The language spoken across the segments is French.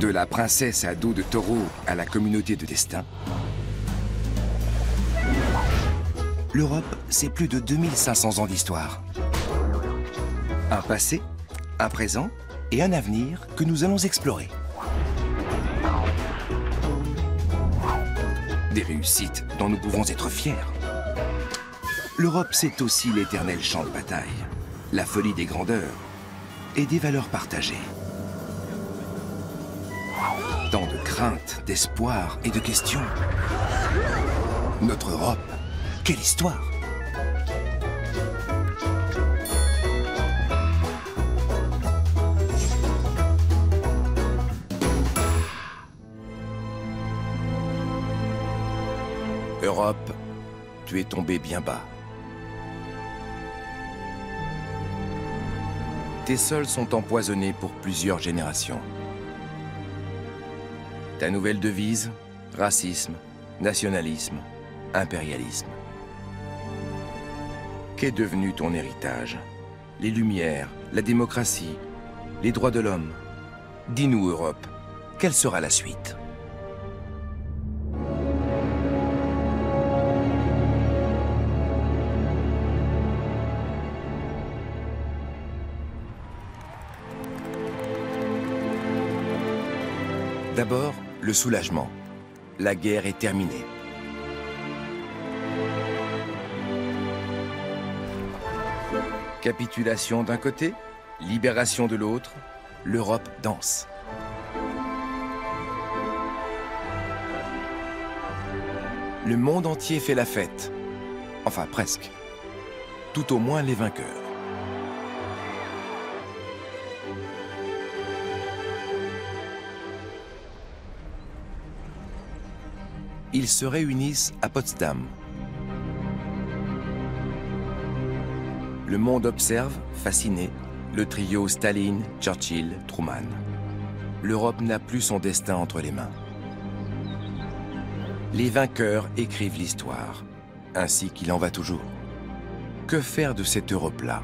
De la princesse à dos de taureau à la communauté de destin, l'Europe, c'est plus de 2500 ans d'histoire. Un passé, un présent et un avenir que nous allons explorer. Des réussites dont nous pouvons être fiers. L'Europe, c'est aussi l'éternel champ de bataille, la folie des grandeurs et des valeurs partagées. Tant de craintes, d'espoir et de questions. Notre Europe, quelle histoire! Europe, tu es tombé bien bas. Tes sols sont empoisonnés pour plusieurs générations. Ta nouvelle devise, racisme, nationalisme, impérialisme. Qu'est devenu ton héritage? Les Lumières, la démocratie, les droits de l'homme. Dis-nous, Europe, quelle sera la suite? D'abord, le soulagement. La guerre est terminée. Capitulation d'un côté, libération de l'autre, l'Europe danse. Le monde entier fait la fête. Enfin, presque. Tout au moins les vainqueurs. Ils se réunissent à Potsdam. Le monde observe, fasciné, le trio Staline, Churchill, Truman. L'Europe n'a plus son destin entre les mains. Les vainqueurs écrivent l'histoire, ainsi qu'il en va toujours. Que faire de cette Europe-là?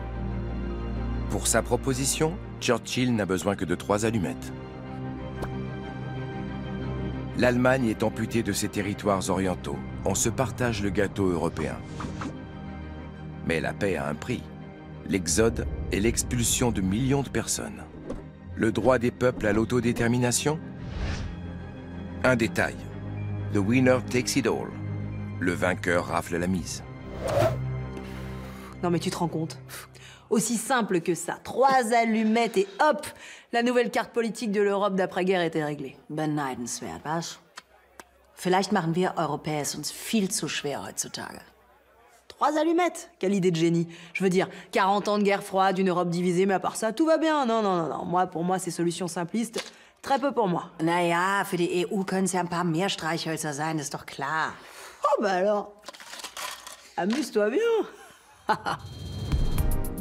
Pour sa proposition, Churchill n'a besoin que de 3 allumettes. L'Allemagne est amputée de ses territoires orientaux. On se partage le gâteau européen. Mais la paix a un prix. L'exode et l'expulsion de millions de personnes. Le droit des peuples à l'autodétermination? Un détail. The winner takes it all. Le vainqueur rafle la mise. Non mais tu te rends compte? Aussi simple que ça. 3 allumettes et hop, la nouvelle carte politique de l'Europe d'après-guerre était réglée. Beneidenswert, was? Vielleicht machen wir Europäer es uns viel zu schwer heutzutage. 3 allumettes? Quelle idée de génie. Je veux dire, 40 ans de guerre froide, une Europe divisée, mais à part ça, tout va bien. Non, non, non, non. Pour moi, ces solutions simplistes, très peu pour moi. Naja, für die EU können es ja ein paar mehr Streichhölzer sein, ist doch klar. Oh bah alors, amuse-toi bien.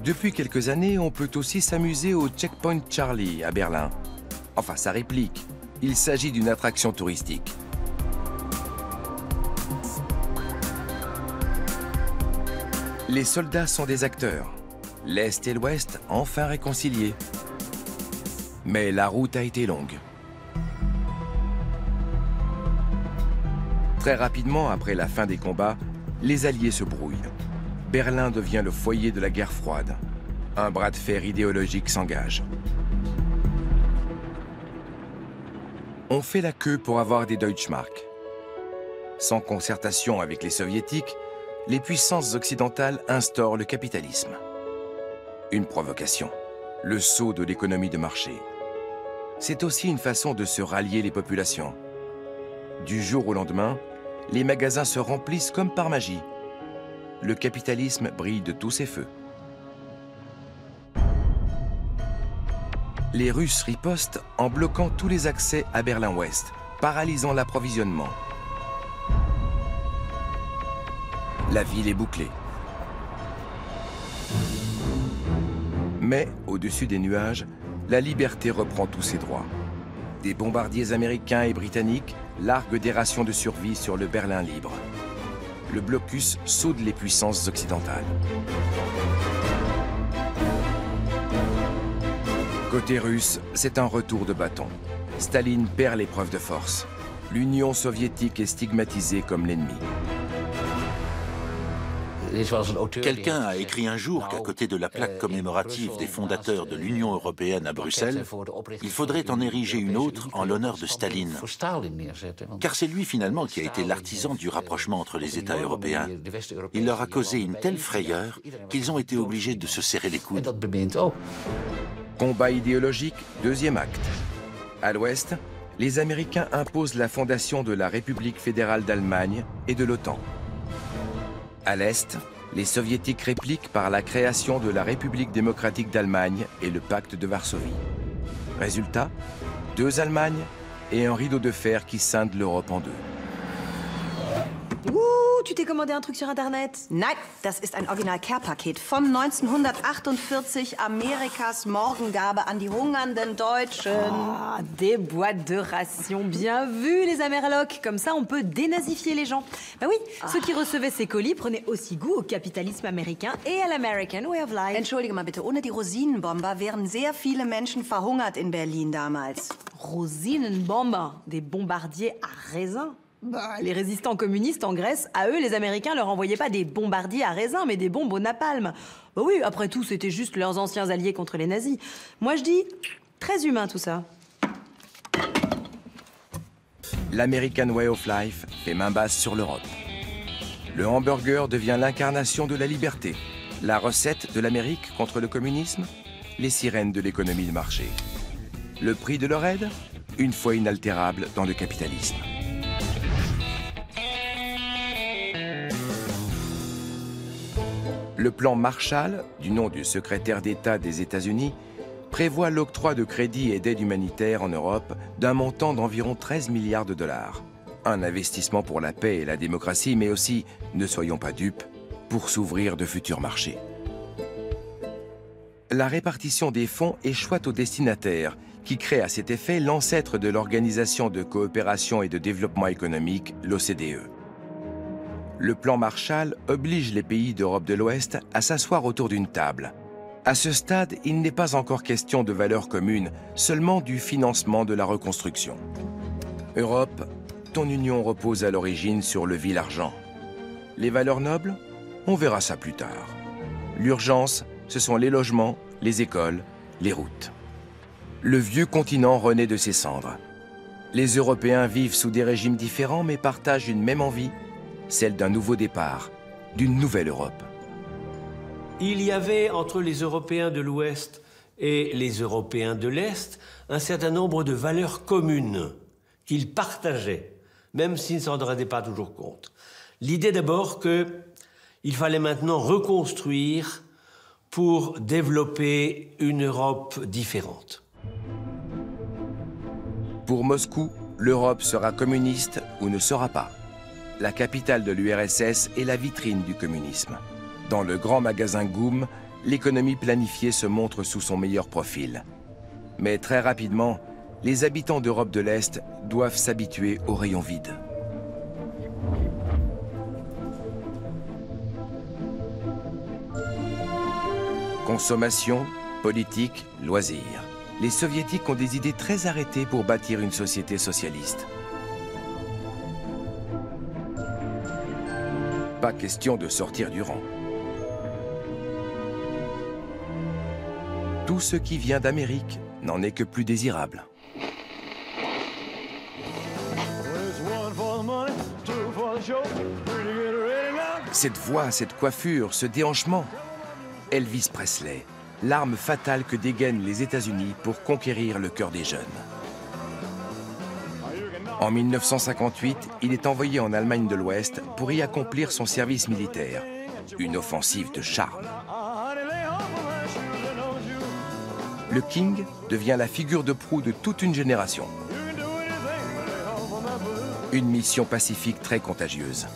Depuis quelques années, on peut aussi s'amuser au Checkpoint Charlie à Berlin. Enfin, sa réplique. Il s'agit d'une attraction touristique. Les soldats sont des acteurs. L'Est et l'Ouest enfin réconciliés. Mais la route a été longue. Très rapidement, après la fin des combats, les Alliés se brouillent. Berlin devient le foyer de la guerre froide. Un bras de fer idéologique s'engage. On fait la queue pour avoir des Deutschmark. Sans concertation avec les soviétiques, les puissances occidentales instaurent le capitalisme. Une provocation, le sceau de l'économie de marché. C'est aussi une façon de se rallier les populations. Du jour au lendemain, les magasins se remplissent comme par magie. Le capitalisme brille de tous ses feux. Les Russes ripostent en bloquant tous les accès à Berlin-Ouest, paralysant l'approvisionnement. La ville est bouclée. Mais, au-dessus des nuages, la liberté reprend tous ses droits. Des bombardiers américains et britanniques larguent des rations de survie sur le Berlin libre. Le blocus soude les puissances occidentales. Côté russe, c'est un retour de bâton. Staline perd l'épreuve de force. L'Union soviétique est stigmatisée comme l'ennemi. Quelqu'un a écrit un jour qu'à côté de la plaque commémorative des fondateurs de l'Union européenne à Bruxelles, il faudrait en ériger une autre en l'honneur de Staline. Car c'est lui finalement qui a été l'artisan du rapprochement entre les États européens. Il leur a causé une telle frayeur qu'ils ont été obligés de se serrer les coudes. Combat idéologique, deuxième acte. À l'ouest, les Américains imposent la fondation de la République fédérale d'Allemagne et de l'OTAN. À l'Est, les Soviétiques répliquent par la création de la République démocratique d'Allemagne et le pacte de Varsovie. Résultat, 2 Allemagnes et un rideau de fer qui scinde l'Europe en 2. Ouh, tu t'es commandé un truc sur Internet? Nein, das ist ein Original-Care-Paket von 1948, Amerikas Morgengabe an die hungernden Deutschen. Ah, des boîtes de rations, bien vu les Amerlocs. Comme ça, on peut dénazifier les gens. Bah oui, ceux qui recevaient ces colis prenaient aussi goût au capitalisme américain et à l'American Way of Life. Entschuldige mal bitte, ohne die Rosinenbomber wären sehr viele Menschen verhungert in Berlin damals. Rosinenbomber, des bombardiers à raisin. Bah, les résistants communistes en Grèce, à eux, les Américains leur envoyaient pas des bombardiers à raisin, mais des bombes au napalm. Bah oui, après tout, c'était juste leurs anciens alliés contre les nazis. Moi, je dis, très humain tout ça. L'American Way of Life fait main basse sur l'Europe. Le hamburger devient l'incarnation de la liberté. La recette de l'Amérique contre le communisme, les sirènes de l'économie de marché. Le prix de leur aide, une foi inaltérable dans le capitalisme. Le plan Marshall, du nom du secrétaire d'État des États-Unis, prévoit l'octroi de crédits et d'aides humanitaires en Europe d'un montant d'environ 13 milliards de dollars. Un investissement pour la paix et la démocratie, mais aussi, ne soyons pas dupes, pour s'ouvrir de futurs marchés. La répartition des fonds échoit aux destinataires, qui crée à cet effet l'ancêtre de l'Organisation de coopération et de développement économique, l'OCDE. Le plan Marshall oblige les pays d'Europe de l'Ouest à s'asseoir autour d'une table. À ce stade, il n'est pas encore question de valeurs communes, seulement du financement de la reconstruction. Europe, ton union repose à l'origine sur le vil argent. Les valeurs nobles, on verra ça plus tard. L'urgence, ce sont les logements, les écoles, les routes. Le vieux continent renaît de ses cendres. Les Européens vivent sous des régimes différents mais partagent une même envie, celle d'un nouveau départ, d'une nouvelle Europe. Il y avait entre les Européens de l'Ouest et les Européens de l'Est un certain nombre de valeurs communes qu'ils partageaient, même s'ils ne s'en rendaient pas toujours compte. L'idée d'abord qu'il fallait maintenant reconstruire pour développer une Europe différente. Pour Moscou, l'Europe sera communiste ou ne sera pas. La capitale de l'URSS est la vitrine du communisme. Dans le grand magasin GUM, l'économie planifiée se montre sous son meilleur profil. Mais très rapidement, les habitants d'Europe de l'Est doivent s'habituer aux rayons vides. Consommation, politique, loisirs. Les soviétiques ont des idées très arrêtées pour bâtir une société socialiste. Pas question de sortir du rang. Tout ce qui vient d'Amérique n'en est que plus désirable. Cette voix, cette coiffure, ce déhanchement. Elvis Presley, l'arme fatale que dégainent les États-Unis pour conquérir le cœur des jeunes. En 1958, il est envoyé en Allemagne de l'Ouest pour y accomplir son service militaire. Une offensive de charme. Le King devient la figure de proue de toute une génération. Une mission pacifique très contagieuse.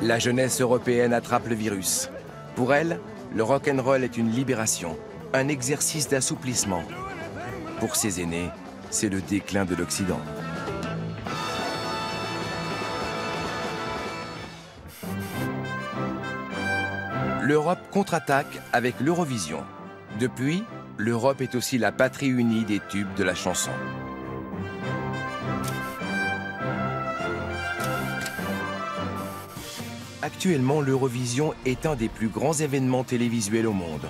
La jeunesse européenne attrape le virus. Pour elle, le rock'n'roll est une libération, un exercice d'assouplissement. Pour ses aînés, c'est le déclin de l'Occident. L'Europe contre-attaque avec l'Eurovision. Depuis, l'Europe est aussi la patrie unie des tubes de la chanson. Actuellement, l'Eurovision est un des plus grands événements télévisuels au monde.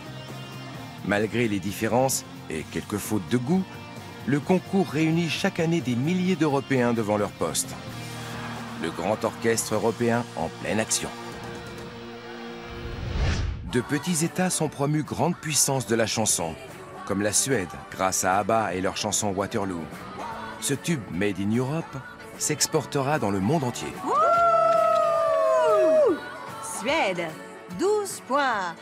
Malgré les différences et quelques fautes de goût, le concours réunit chaque année des milliers d'Européens devant leur poste. Le grand orchestre européen en pleine action. De petits États sont promus grandes puissances de la chanson, comme la Suède, grâce à ABBA et leur chanson Waterloo. Ce tube Made in Europe s'exportera dans le monde entier. Suède, 12 points.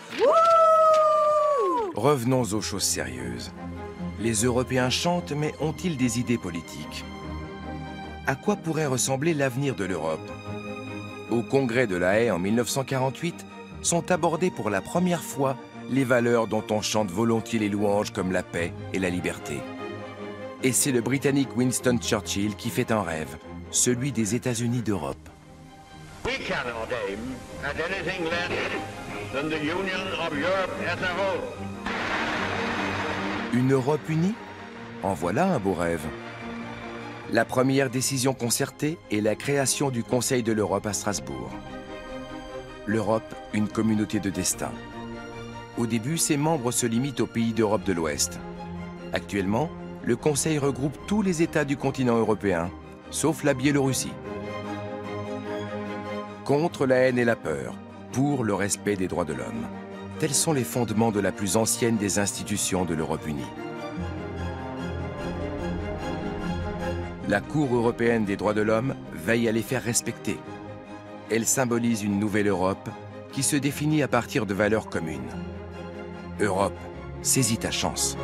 Revenons aux choses sérieuses. Les Européens chantent, mais ont-ils des idées politiques? À quoi pourrait ressembler l'avenir de l'Europe? Au Congrès de La Haye en 1948, sont abordées pour la première fois les valeurs dont on chante volontiers les louanges comme la paix et la liberté. Et c'est le Britannique Winston Churchill qui fait un rêve, celui des États-Unis d'Europe. We cannot aim at anything less than the union of Europe as a whole. Une Europe unie? En voilà un beau rêve. La première décision concertée est la création du Conseil de l'Europe à Strasbourg. L'Europe, une communauté de destin. Au début, ses membres se limitent aux pays d'Europe de l'Ouest. Actuellement, le Conseil regroupe tous les États du continent européen, sauf la Biélorussie. Contre la haine et la peur, pour le respect des droits de l'homme. Tels sont les fondements de la plus ancienne des institutions de l'Europe unie. La Cour européenne des droits de l'homme veille à les faire respecter. Elle symbolise une nouvelle Europe qui se définit à partir de valeurs communes. Europe, saisis ta chance.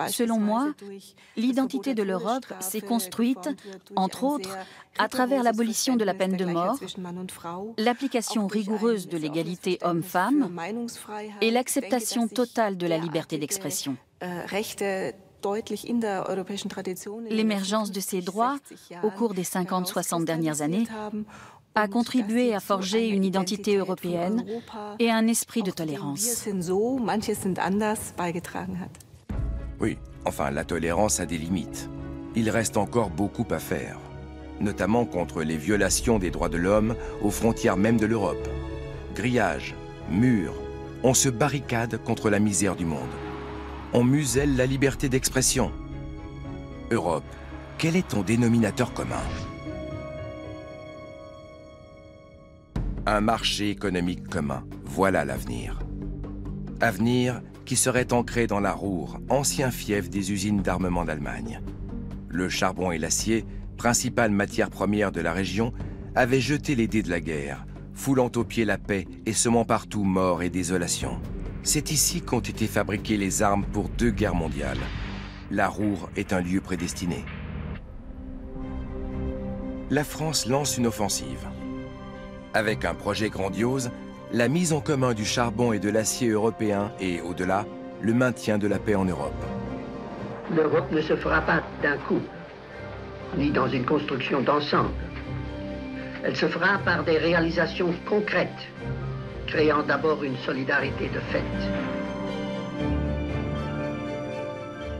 Selon moi, l'identité de l'Europe s'est construite, entre autres, à travers l'abolition de la peine de mort, l'application rigoureuse de l'égalité homme-femme et l'acceptation totale de la liberté d'expression. L'émergence de ces droits, au cours des 50-60 dernières années, a contribué à forger une identité européenne et un esprit de tolérance. Oui, enfin, la tolérance a des limites. Il reste encore beaucoup à faire, notamment contre les violations des droits de l'homme aux frontières même de l'Europe. Grillages, murs, on se barricade contre la misère du monde. On muselle la liberté d'expression. Europe, quel est ton dénominateur commun? Un marché économique commun, voilà l'avenir. Avenir qui serait ancré dans la Ruhr, ancien fief des usines d'armement d'Allemagne. Le charbon et l'acier, principales matières premières de la région, avaient jeté les dés de la guerre, foulant aux pieds la paix et semant partout mort et désolation. C'est ici qu'ont été fabriquées les armes pour 2 guerres mondiales. La Ruhr est un lieu prédestiné. La France lance une offensive. Avec un projet grandiose, la mise en commun du charbon et de l'acier européen et, au-delà, le maintien de la paix en Europe. L'Europe ne se fera pas d'un coup, ni dans une construction d'ensemble. Elle se fera par des réalisations concrètes, créant d'abord une solidarité de fait.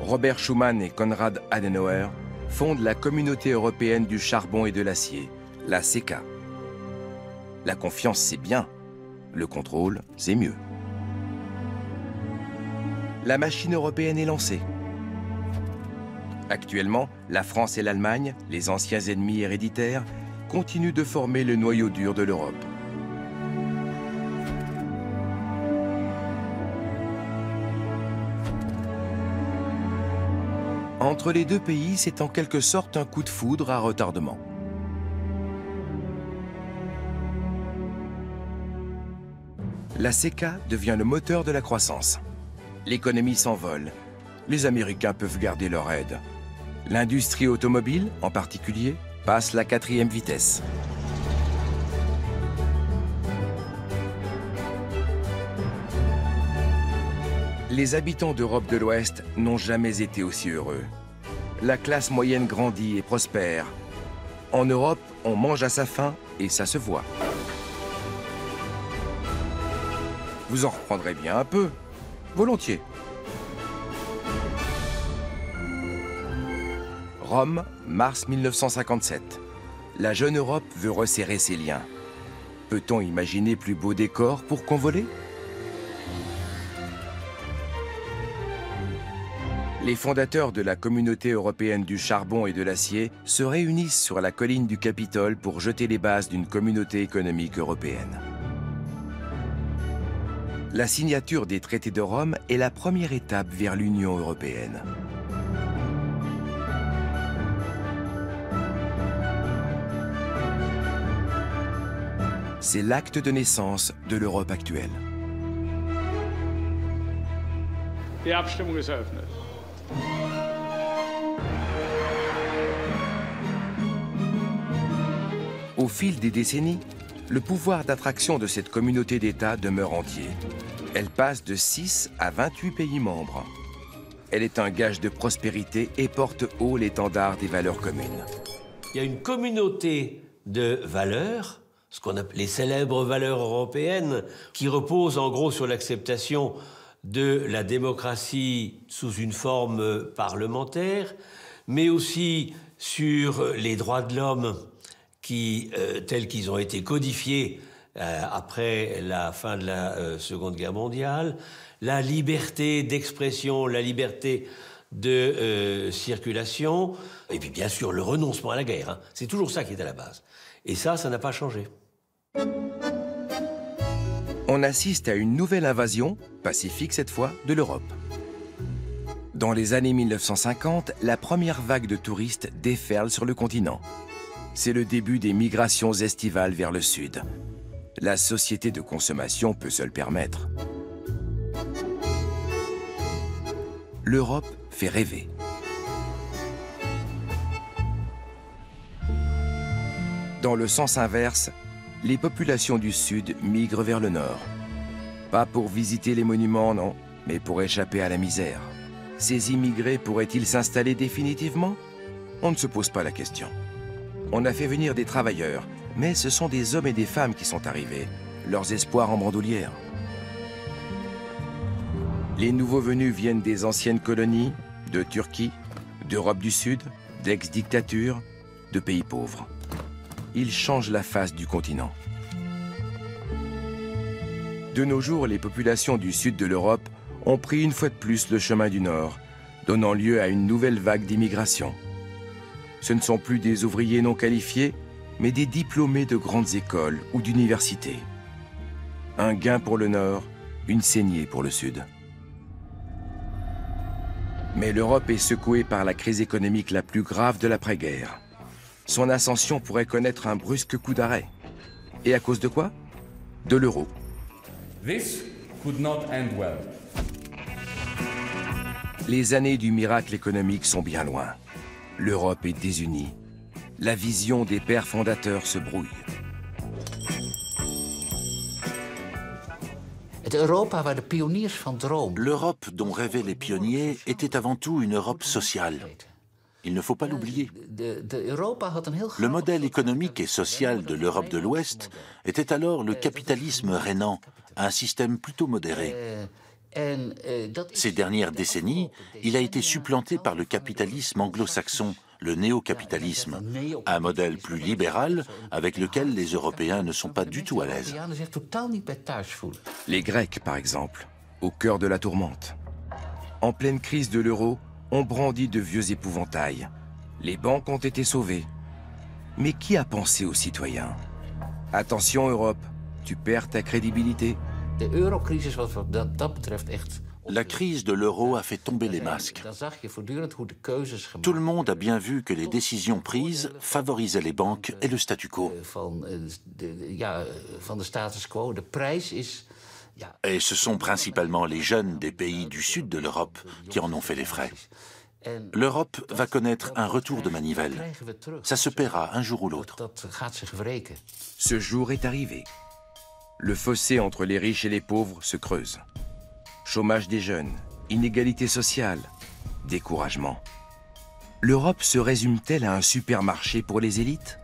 Robert Schuman et Konrad Adenauer fondent la Communauté européenne du charbon et de l'acier, la CECA. La confiance, c'est bien. Le contrôle, c'est mieux. La machine européenne est lancée. Actuellement, la France et l'Allemagne, les anciens ennemis héréditaires, continuent de former le noyau dur de l'Europe. Entre les deux pays, c'est en quelque sorte un coup de foudre à retardement. La CECA devient le moteur de la croissance. L'économie s'envole. Les Américains peuvent garder leur aide. L'industrie automobile, en particulier, passe la 4e vitesse. Les habitants d'Europe de l'Ouest n'ont jamais été aussi heureux. La classe moyenne grandit et prospère. En Europe, on mange à sa faim et ça se voit. Vous en reprendrez bien un peu. Volontiers. Rome, mars 1957. La jeune Europe veut resserrer ses liens. Peut-on imaginer plus beau décor pour convoler? Les fondateurs de la Communauté européenne du charbon et de l'acier se réunissent sur la colline du Capitole pour jeter les bases d'une communauté économique européenne. La signature des traités de Rome est la première étape vers l'Union européenne. C'est l'acte de naissance de l'Europe actuelle. Die Abstimmung ist eröffnet. Au fil des décennies, le pouvoir d'attraction de cette communauté d'États demeure entier. Elle passe de 6 à 28 pays membres. Elle est un gage de prospérité et porte haut l'étendard des valeurs communes. Il y a une communauté de valeurs, ce qu'on appelle les célèbres valeurs européennes, qui reposent en gros sur l'acceptation de la démocratie sous une forme parlementaire, mais aussi sur les droits de l'homme tels qu'ils ont été codifiés après la fin de la Seconde Guerre mondiale, la liberté d'expression, la liberté de circulation, et puis bien sûr le renoncement à la guerre. Hein. C'est toujours ça qui est à la base. Et ça n'a pas changé. On assiste à une nouvelle invasion, pacifique cette fois, de l'Europe. Dans les années 1950, la première vague de touristes déferle sur le continent. C'est le début des migrations estivales vers le sud. La société de consommation peut se le permettre. L'Europe fait rêver. Dans le sens inverse, les populations du sud migrent vers le nord. Pas pour visiter les monuments, non, mais pour échapper à la misère. Ces immigrés pourraient-ils s'installer définitivement? On ne se pose pas la question. On a fait venir des travailleurs, mais ce sont des hommes et des femmes qui sont arrivés, leurs espoirs en bandoulière. Les nouveaux venus viennent des anciennes colonies, de Turquie, d'Europe du Sud, d'ex-dictatures, de pays pauvres. Ils changent la face du continent. De nos jours, les populations du sud de l'Europe ont pris une fois de plus le chemin du nord, donnant lieu à une nouvelle vague d'immigration. Ce ne sont plus des ouvriers non qualifiés, mais des diplômés de grandes écoles ou d'universités. Un gain pour le nord, une saignée pour le sud. Mais l'Europe est secouée par la crise économique la plus grave de l'après-guerre. Son ascension pourrait connaître un brusque coup d'arrêt. Et à cause de quoi? De l'euro. This could not end well. Les années du miracle économique sont bien loin. L'Europe est désunie. La vision des pères fondateurs se brouille. L'Europe dont rêvaient les pionniers était avant tout une Europe sociale. Il ne faut pas l'oublier. Le modèle économique et social de l'Europe de l'Ouest était alors le capitalisme régnant, un système plutôt modéré. Ces dernières décennies, il a été supplanté par le capitalisme anglo-saxon, le néo-capitalisme, un modèle plus libéral avec lequel les Européens ne sont pas du tout à l'aise. Les Grecs, par exemple, au cœur de la tourmente. En pleine crise de l'euro, on brandit de vieux épouvantails. Les banques ont été sauvées. Mais qui a pensé aux citoyens? Attention Europe, tu perds ta crédibilité. La crise de l'euro a fait tomber les masques. Tout le monde a bien vu que les décisions prises favorisaient les banques et le statu quo. Et ce sont principalement les jeunes des pays du sud de l'Europe qui en ont fait les frais. L'Europe va connaître un retour de manivelle. Ça se paiera un jour ou l'autre. Ce jour est arrivé. Le fossé entre les riches et les pauvres se creuse. Chômage des jeunes, inégalité sociale, découragement. L'Europe se résume-t-elle à un supermarché pour les élites?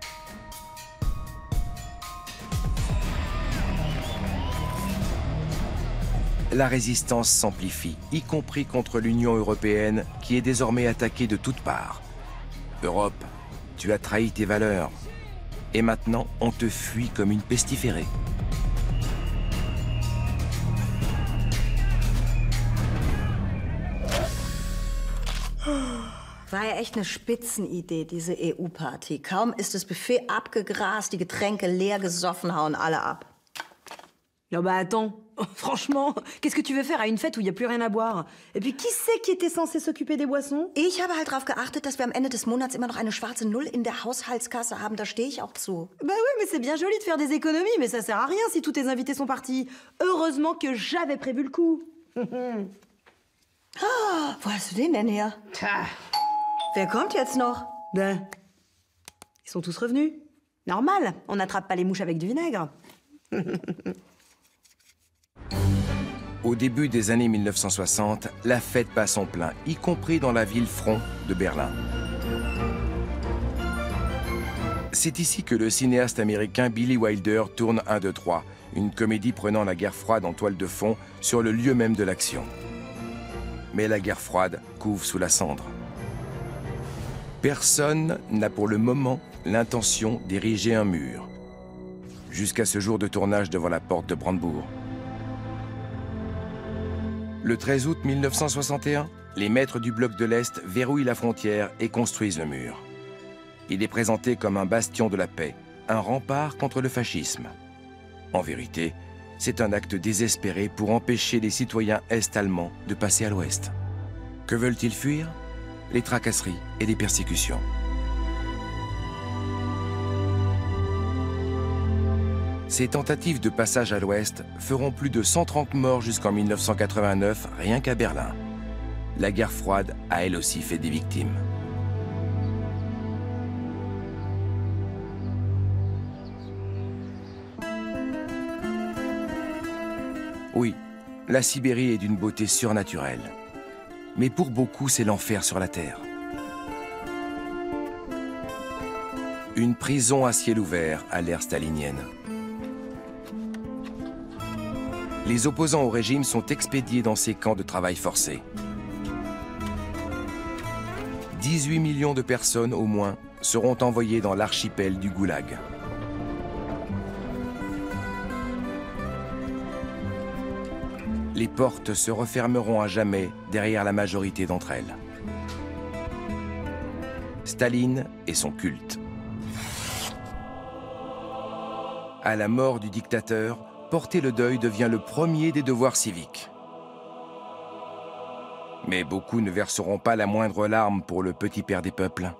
la résistance s'amplifie, y compris contre l'Union européenne qui est désormais attaquée de toutes parts. Europe, tu as trahi tes valeurs. Et maintenant, on te fuit comme une pestiférée. War ja echt eine Spitzenidee, diese EU-Party. Kaum ist das Buffet abgegrast, die Getränke leer gesoffen, hauen alle ab. Non bah attends, franchement, qu'est-ce que tu veux faire à une fête où il n'y a plus rien à boire? Et puis qui c'est qui était censé s'occuper des boissons? Ich habe halt darauf geachtet, dass wir am Ende des Monats immer noch eine schwarze Null in der Haushaltskasse haben. Da stehe ich auch zu. Bah oui, mais c'est bien joli de faire des économies, mais ça sert à rien si tous tes invités sont partis. Heureusement que j'avais prévu le coup. Ah, wo hast du den denn her? Wer kommt jetzt noch? Ben, ils sont tous revenus. Normal, on n'attrape pas les mouches avec du vinaigre. Au début des années 1960, la fête bat son plein, y compris dans la ville front de Berlin. C'est ici que le cinéaste américain Billy Wilder tourne 1, 2, 3, une comédie prenant la guerre froide en toile de fond sur le lieu même de l'action. Mais la guerre froide couve sous la cendre. Personne n'a pour le moment l'intention d'ériger un mur. Jusqu'à ce jour de tournage devant la porte de Brandebourg. Le 13 août 1961, les maîtres du bloc de l'Est verrouillent la frontière et construisent le mur. Il est présenté comme un bastion de la paix, un rempart contre le fascisme. En vérité, c'est un acte désespéré pour empêcher les citoyens est-allemands de passer à l'ouest. Que veulent-ils fuir? Les tracasseries et les persécutions. Ces tentatives de passage à l'ouest feront plus de 130 morts jusqu'en 1989, rien qu'à Berlin. La guerre froide a elle aussi fait des victimes. Oui, la Sibérie est d'une beauté surnaturelle. Mais pour beaucoup, c'est l'enfer sur la terre. Une prison à ciel ouvert à l'ère stalinienne. Les opposants au régime sont expédiés dans ces camps de travail forcé. 18 millions de personnes au moins seront envoyées dans l'archipel du Goulag. Les portes se refermeront à jamais derrière la majorité d'entre elles. Staline et son culte. À la mort du dictateur, porter le deuil devient le premier des devoirs civiques. Mais beaucoup ne verseront pas la moindre larme pour le petit père des peuples.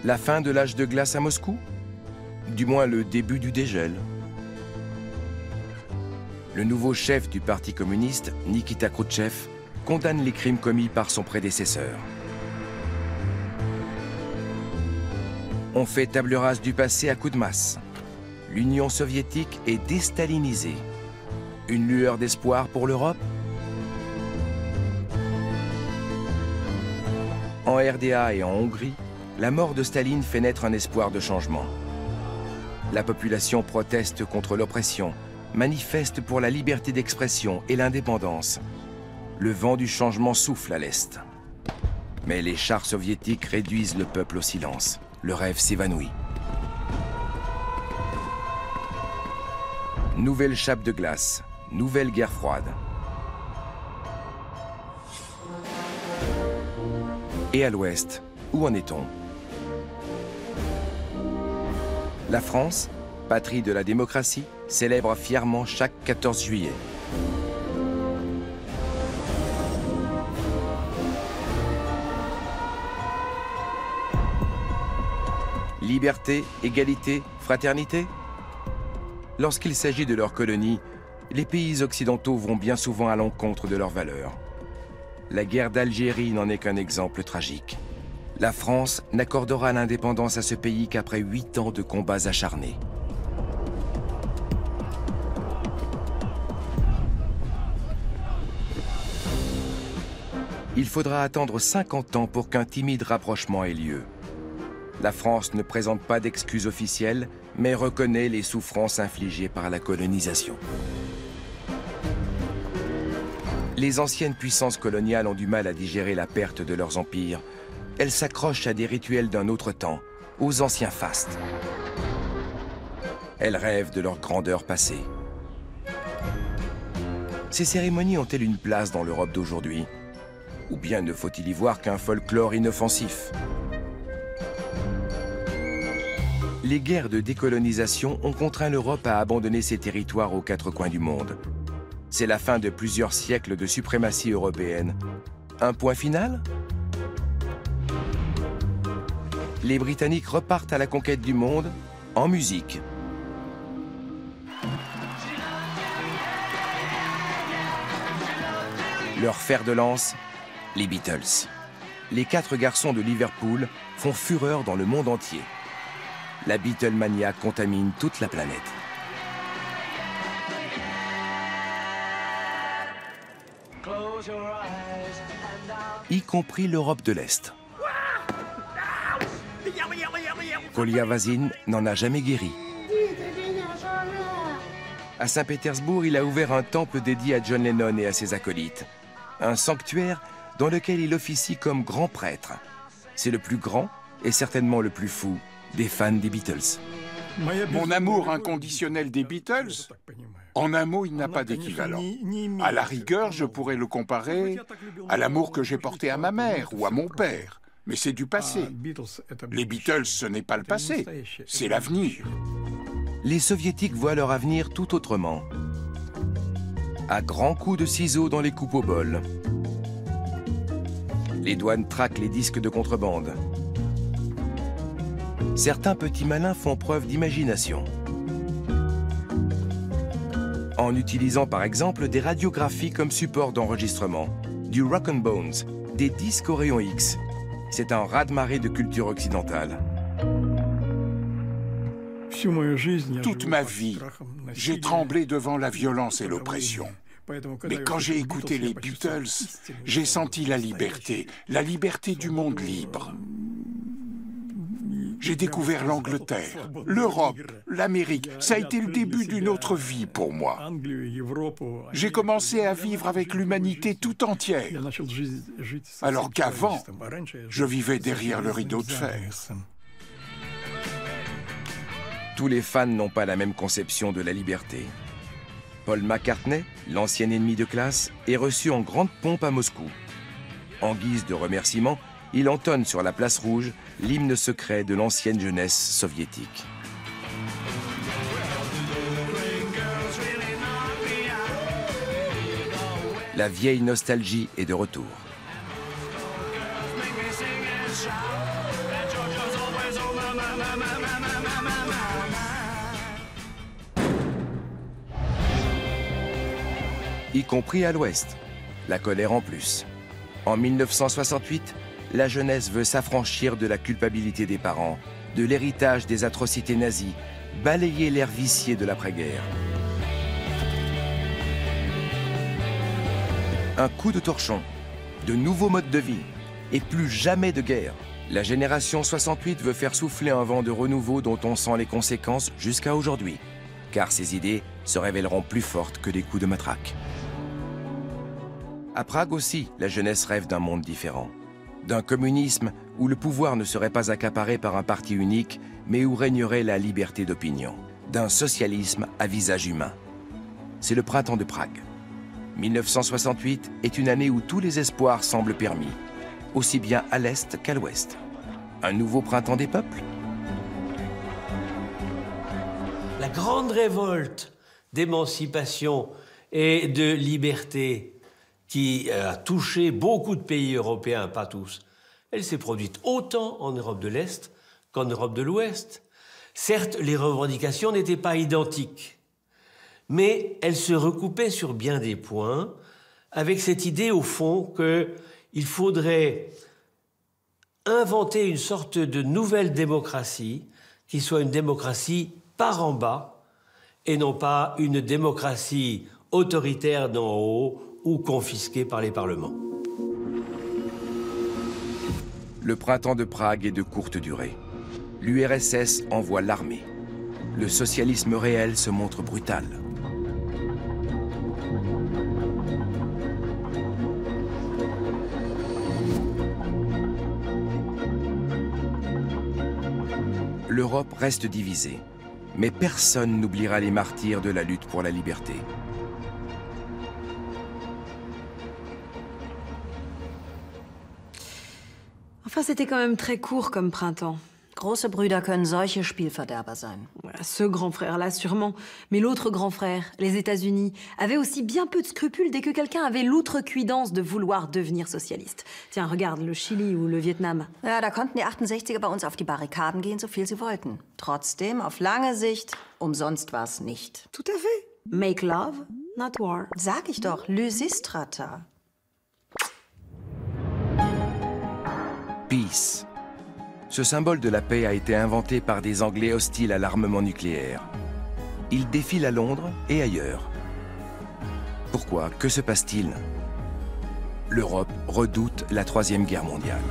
La fin de l'âge de glace à Moscou? Du moins le début du dégel. Le nouveau chef du Parti communiste, Nikita Khrouchtchev, condamne les crimes commis par son prédécesseur. On fait table rase du passé à coups de masse. L'Union soviétique est déstalinisée. Une lueur d'espoir pour l'Europe? En RDA et en Hongrie, la mort de Staline fait naître un espoir de changement. La population proteste contre l'oppression, manifeste pour la liberté d'expression et l'indépendance. Le vent du changement souffle à l'Est. Mais les chars soviétiques réduisent le peuple au silence. Le rêve s'évanouit. Nouvelle chape de glace, nouvelle guerre froide. Et à l'ouest, où en est-on? La France, patrie de la démocratie, célèbre fièrement chaque 14 juillet. Liberté, égalité, fraternité? Lorsqu'il s'agit de leur colonie, les pays occidentaux vont bien souvent à l'encontre de leurs valeurs. La guerre d'Algérie n'en est qu'un exemple tragique. La France n'accordera l'indépendance à ce pays qu'après 8 ans de combats acharnés. Il faudra attendre 50 ans pour qu'un timide rapprochement ait lieu. La France ne présente pas d'excuses officielles, mais reconnaît les souffrances infligées par la colonisation. Les anciennes puissances coloniales ont du mal à digérer la perte de leurs empires. Elles s'accrochent à des rituels d'un autre temps, aux anciens fastes. Elles rêvent de leur grandeur passée. Ces cérémonies ont-elles une place dans l'Europe d'aujourd'hui? Ou bien ne faut-il y voir qu'un folklore inoffensif? Les guerres de décolonisation ont contraint l'Europe à abandonner ses territoires aux quatre coins du monde. C'est la fin de plusieurs siècles de suprématie européenne. Un point final? Les Britanniques repartent à la conquête du monde en musique. Leur fer de lance, les Beatles. Les quatre garçons de Liverpool font fureur dans le monde entier. La Beatlemania contamine toute la planète. Y compris l'Europe de l'Est. Kolia Vazin n'en a jamais guéri. À Saint-Pétersbourg, il a ouvert un temple dédié à John Lennon et à ses acolytes. Un sanctuaire dans lequel il officie comme grand prêtre. C'est le plus grand et certainement le plus fou des fans des Beatles. Mon amour inconditionnel des Beatles, en un mot, il n'a pas d'équivalent. À la rigueur, je pourrais le comparer à l'amour que j'ai porté à ma mère ou à mon père. Mais c'est du passé. Les Beatles, ce n'est pas le passé, c'est l'avenir. Les Soviétiques voient leur avenir tout autrement. À grands coups de ciseaux dans les coupes au bol. Les douanes traquent les disques de contrebande. Certains petits malins font preuve d'imagination. En utilisant par exemple des radiographies comme support d'enregistrement, du rock and bones, des disques au rayon X. C'est un raz-de-marée de culture occidentale. Toute ma vie, j'ai tremblé devant la violence et l'oppression. Mais quand j'ai écouté les Beatles, j'ai senti la liberté du monde libre. J'ai découvert l'Angleterre, l'Europe, l'Amérique. Ça a été le début d'une autre vie pour moi. J'ai commencé à vivre avec l'humanité tout entière, alors qu'avant, je vivais derrière le rideau de fer. Tous les fans n'ont pas la même conception de la liberté. Paul McCartney, l'ancien ennemi de classe, est reçu en grande pompe à Moscou. En guise de remerciement, il entonne sur la place rouge l'hymne secret de l'ancienne jeunesse soviétique. La vieille nostalgie est de retour. Y compris à l'Ouest. La colère en plus. En 1968, la jeunesse veut s'affranchir de la culpabilité des parents, de l'héritage des atrocités nazies, balayer l'air vicié de l'après-guerre. Un coup de torchon, de nouveaux modes de vie, et plus jamais de guerre. La génération 68 veut faire souffler un vent de renouveau dont on sent les conséquences jusqu'à aujourd'hui, car ces idées se révéleront plus fortes que des coups de matraque. À Prague aussi, la jeunesse rêve d'un monde différent. D'un communisme où le pouvoir ne serait pas accaparé par un parti unique, mais où régnerait la liberté d'opinion. D'un socialisme à visage humain. C'est le printemps de Prague. 1968 est une année où tous les espoirs semblent permis, aussi bien à l'Est qu'à l'Ouest. Un nouveau printemps des peuples? La grande révolte d'émancipation et de liberté qui a touché beaucoup de pays européens, pas tous, elle s'est produite autant en Europe de l'Est qu'en Europe de l'Ouest. Certes, les revendications n'étaient pas identiques, mais elles se recoupaient sur bien des points, avec cette idée, au fond, qu'il faudrait inventer une sorte de nouvelle démocratie qui soit une démocratie par en bas et non pas une démocratie autoritaire d'en haut ou confisquée par les parlements. Le printemps de Prague est de courte durée. l'URSS envoie l'armée. Le socialisme réel se montre brutal. L'Europe reste divisée, mais personne n'oubliera les martyrs de la lutte pour la liberté. Enfin, c'était quand même très court comme printemps. Große Brüder können solche Spielverderber sein. Voilà, ce grand frère-là, sûrement. Mais l'autre grand frère, les États-Unis, avait aussi bien peu de scrupules dès que quelqu'un avait l'outrecuidance de vouloir devenir socialiste. Tiens, regarde, le Chili ou le Vietnam. Ja, da konnten die 68er bei uns auf die Barrikaden gehen, so viel sie wollten. Trotzdem, auf lange Sicht, umsonst war's nicht. Tout à fait. Make love, not war. Sag ich doch, Lysistrata. Peace. Ce symbole de la paix a été inventé par des Anglais hostiles à l'armement nucléaire. Il défile à Londres et ailleurs. Pourquoi? Que se passe-t-il? L'Europe redoute la Troisième Guerre mondiale.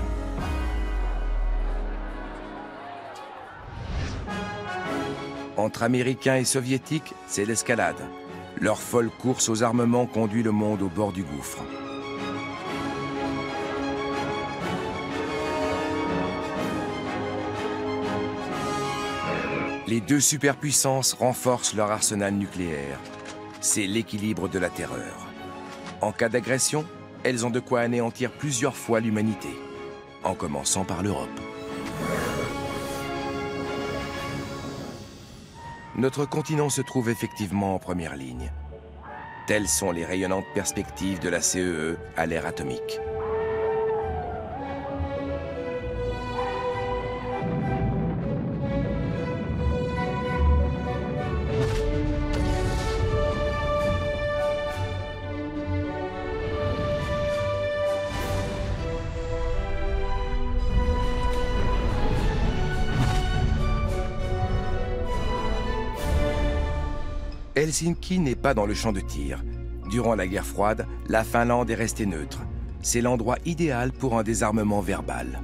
Entre Américains et Soviétiques, c'est l'escalade. Leur folle course aux armements conduit le monde au bord du gouffre. Les deux superpuissances renforcent leur arsenal nucléaire. C'est l'équilibre de la terreur. En cas d'agression, elles ont de quoi anéantir plusieurs fois l'humanité, en commençant par l'Europe. Notre continent se trouve effectivement en première ligne. Telles sont les rayonnantes perspectives de la CEE à l'ère atomique. Helsinki n'est pas dans le champ de tir. Durant la guerre froide, la Finlande est restée neutre. C'est l'endroit idéal pour un désarmement verbal.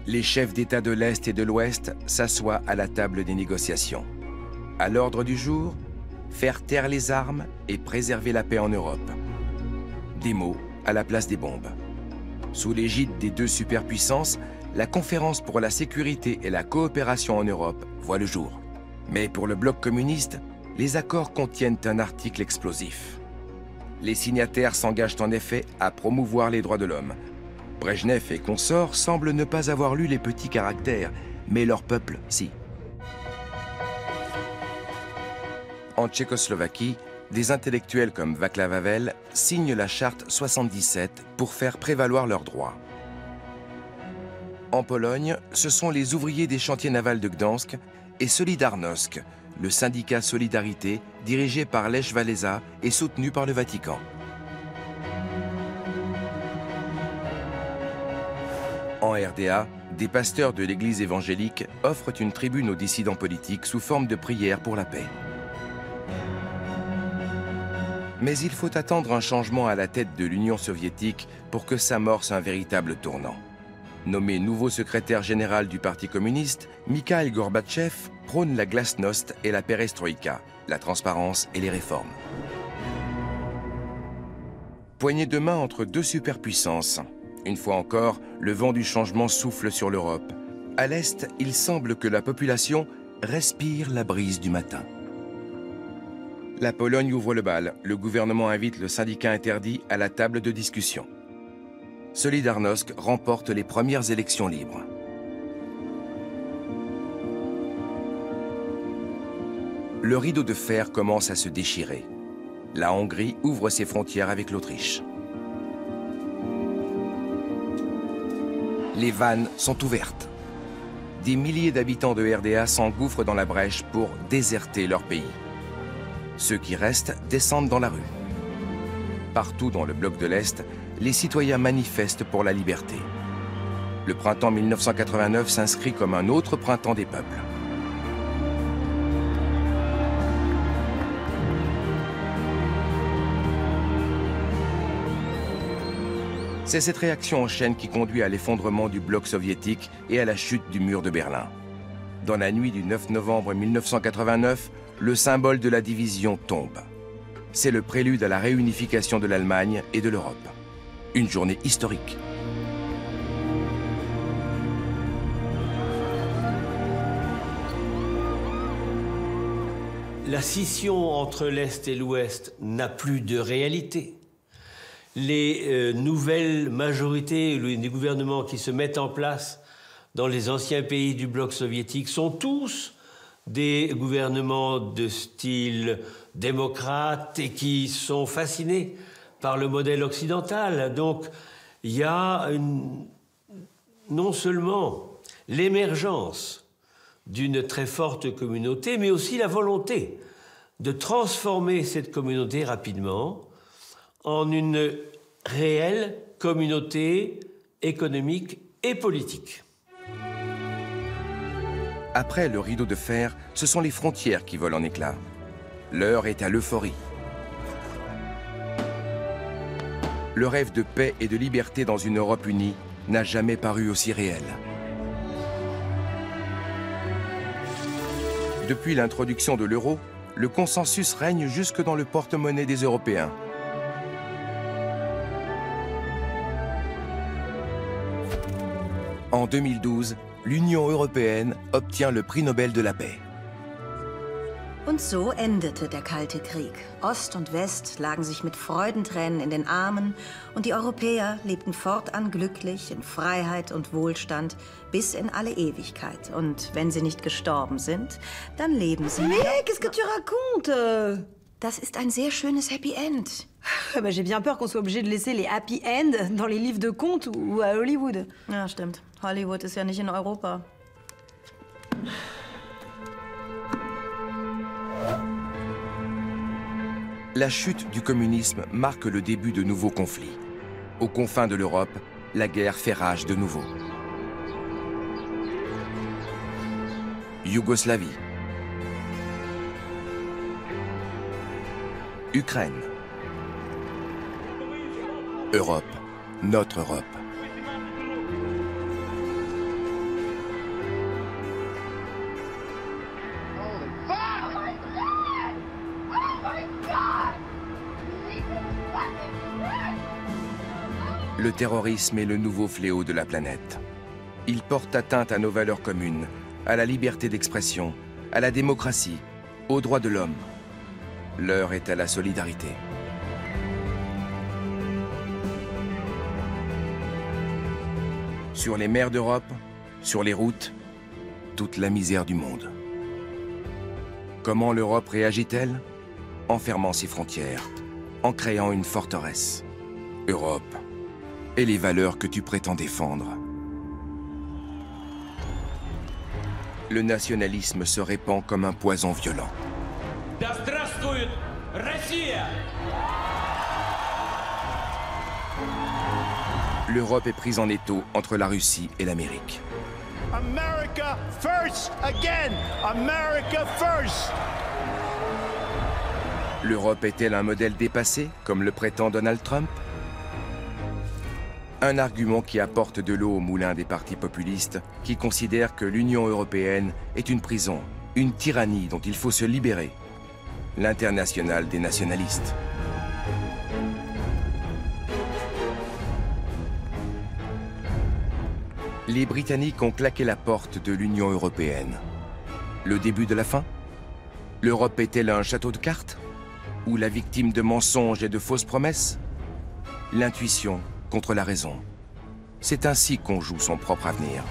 Les chefs d'État de l'Est et de l'Ouest s'assoient à la table des négociations. À l'ordre du jour, faire taire les armes et préserver la paix en Europe. Des mots à la place des bombes. Sous l'égide des deux superpuissances, la Conférence pour la sécurité et la coopération en Europe voit le jour. Mais pour le bloc communiste, les accords contiennent un article explosif. Les signataires s'engagent en effet à promouvoir les droits de l'homme. Brejnev et consorts semblent ne pas avoir lu les petits caractères, mais leur peuple, si. En Tchécoslovaquie, des intellectuels comme Václav Havel signent la charte 77 pour faire prévaloir leurs droits. En Pologne, ce sont les ouvriers des chantiers navals de Gdansk et Solidarność, le syndicat Solidarité, dirigé par Lech Walesa et soutenu par le Vatican. En RDA, des pasteurs de l'Église évangélique offrent une tribune aux dissidents politiques sous forme de prière pour la paix. Mais il faut attendre un changement à la tête de l'Union soviétique pour que s'amorce un véritable tournant. Nommé nouveau secrétaire général du Parti communiste, Mikhaïl Gorbatchev prône la glasnost et la perestroïka, la transparence et les réformes. Poignée de main entre deux superpuissances. Une fois encore, le vent du changement souffle sur l'Europe. À l'Est, il semble que la population respire la brise du matin. La Pologne ouvre le bal. Le gouvernement invite le syndicat interdit à la table de discussion. Solidarność remporte les premières élections libres. Le rideau de fer commence à se déchirer. La Hongrie ouvre ses frontières avec l'Autriche. Les vannes sont ouvertes. Des milliers d'habitants de RDA s'engouffrent dans la brèche pour déserter leur pays. Ceux qui restent descendent dans la rue. Partout dans le bloc de l'Est, les citoyens manifestent pour la liberté. Le printemps 1989 s'inscrit comme un autre printemps des peuples. C'est cette réaction en chaîne qui conduit à l'effondrement du bloc soviétique et à la chute du mur de Berlin. Dans la nuit du 9 novembre 1989, le symbole de la division tombe. C'est le prélude à la réunification de l'Allemagne et de l'Europe. Une journée historique. La scission entre l'Est et l'Ouest n'a plus de réalité. Les nouvelles majorités, les gouvernements qui se mettent en place dans les anciens pays du bloc soviétique sont tous des gouvernements de style démocrate et qui sont fascinés par le modèle occidental. Donc il y a non seulement l'émergence d'une très forte communauté, mais aussi la volonté de transformer cette communauté rapidement en une réelle communauté économique et politique. Après le rideau de fer, ce sont les frontières qui volent en éclats. L'heure est à l'euphorie. Le rêve de paix et de liberté dans une Europe unie n'a jamais paru aussi réel. Depuis l'introduction de l'euro, le consensus règne jusque dans le porte-monnaie des Européens. En 2012, l'Union européenne obtient le prix Nobel de la paix. Und so endete der Kalte Krieg. Ost und West lagen sich mit Freudentränen in den Armen und die Europäer lebten fortan glücklich in Freiheit und Wohlstand bis in alle Ewigkeit. Und wenn sie nicht gestorben sind, dann leben sie... Mais qu'est-ce que tu racontes? Das ist ein sehr schönes Happy End. J'ai bien peur qu'on soit obligé de laisser les Happy End dans les livres de contes ou à Hollywood. Ja, stimmt. Hollywood ist ja nicht in Europa. La chute du communisme marque le début de nouveaux conflits. Aux confins de l'Europe, la guerre fait rage de nouveau. Yougoslavie. Ukraine. Europe, notre Europe. Le terrorisme est le nouveau fléau de la planète. Il porte atteinte à nos valeurs communes, à la liberté d'expression, à la démocratie, aux droits de l'homme. L'heure est à la solidarité. Sur les mers d'Europe, sur les routes, toute la misère du monde. Comment l'Europe réagit-elle? En fermant ses frontières, en créant une forteresse. Europe. Et les valeurs que tu prétends défendre. Le nationalisme se répand comme un poison violent. L'Europe est prise en étau entre la Russie et l'Amérique. America first again. America first. L'Europe est-elle un modèle dépassé, comme le prétend Donald Trump? Un argument qui apporte de l'eau au moulin des partis populistes qui considèrent que l'Union européenne est une prison, une tyrannie dont il faut se libérer. L'internationale des nationalistes. Les Britanniques ont claqué la porte de l'Union européenne. Le début de la fin? L'Europe est-elle un château de cartes? Ou la victime de mensonges et de fausses promesses? L'intuition contre la raison. C'est ainsi qu'on joue son propre avenir.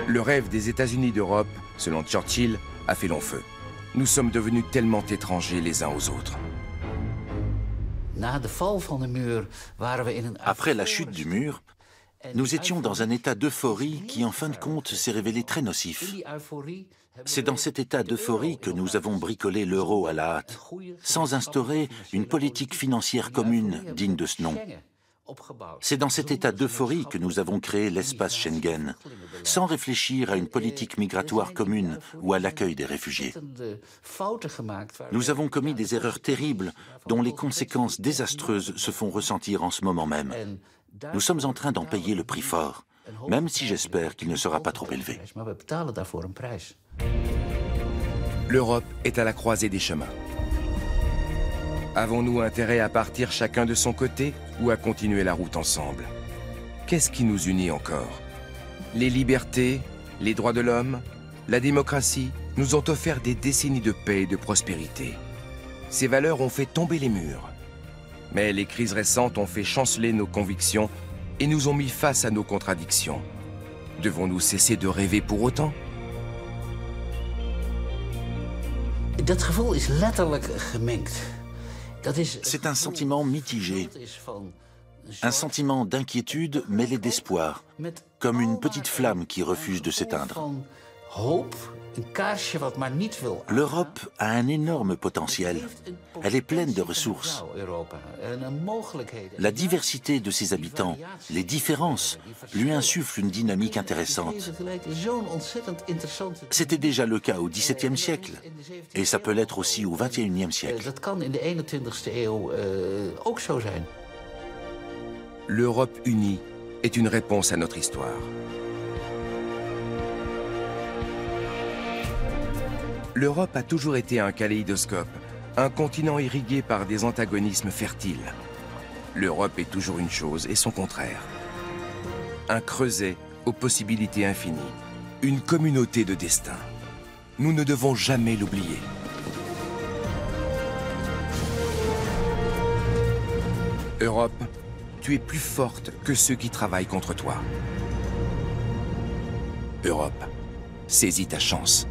Le rêve des États-Unis d'Europe, selon Churchill, a fait long feu. Nous sommes devenus tellement étrangers les uns aux autres. Après la chute du mur, nous étions dans un état d'euphorie qui, en fin de compte, s'est révélé très nocif. C'est dans cet état d'euphorie que nous avons bricolé l'euro à la hâte, sans instaurer une politique financière commune digne de ce nom. C'est dans cet état d'euphorie que nous avons créé l'espace Schengen, sans réfléchir à une politique migratoire commune ou à l'accueil des réfugiés. Nous avons commis des erreurs terribles dont les conséquences désastreuses se font ressentir en ce moment même. Nous sommes en train d'en payer le prix fort, même si j'espère qu'il ne sera pas trop élevé. L'Europe est à la croisée des chemins. Avons-nous intérêt à partir chacun de son côté ou à continuer la route ensemble? Qu'est-ce qui nous unit encore? Les libertés, les droits de l'homme, la démocratie nous ont offert des décennies de paix et de prospérité. Ces valeurs ont fait tomber les murs. Mais les crises récentes ont fait chanceler nos convictions et nous ont mis face à nos contradictions. Devons-nous cesser de rêver pour autant? Dat gevoel is letterlijk gemengd. C'est un sentiment mitigé, un sentiment d'inquiétude mêlé d'espoir, comme une petite flamme qui refuse de s'éteindre. L'Europe a un énorme potentiel. Elle est pleine de ressources. La diversité de ses habitants, les différences, lui insufflent une dynamique intéressante. C'était déjà le cas au XVIIe siècle, et ça peut l'être aussi au XXIe siècle. L'Europe unie est une réponse à notre histoire. L'Europe a toujours été un kaléidoscope, un continent irrigué par des antagonismes fertiles. L'Europe est toujours une chose et son contraire. Un creuset aux possibilités infinies, une communauté de destin. Nous ne devons jamais l'oublier. Europe, tu es plus forte que ceux qui travaillent contre toi. Europe, saisis ta chance.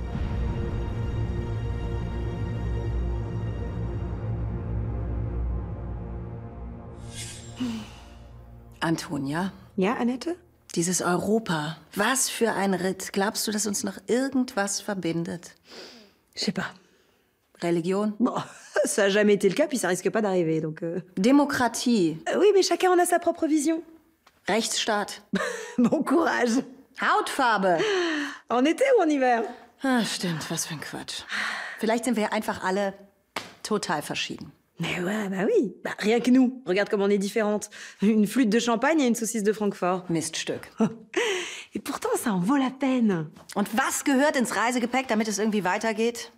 Antonia? Ja, Annette? Dieses Europa, was für ein Ritt. Glaubst du, dass uns noch irgendwas verbindet? Je sais pas. Religion? Bon, ça a jamais été le cas, puis ça risque pas d'arriver, donc... Démocratie? Oui, mais chacun en a sa propre vision. Rechtsstaat? Bon courage. Hautfarbe? En été ou en hiver? Ah, stimmt, was für ein Quatsch. Vielleicht sind wir einfach alle total verschieden. Mais ouais, bah oui. Bah, rien que nous. Regarde comme on est différentes. Une flûte de champagne et une saucisse de Francfort. Miststück. Et pourtant, ça en vaut la peine. Und was gehört ins Reisegepäck, damit es irgendwie weitergeht?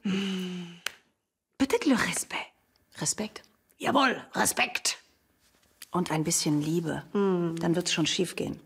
Peut-être le respect. Respekt? Jawohl, Respekt. Und ein bisschen Liebe. Dann wird's schon schief gehen.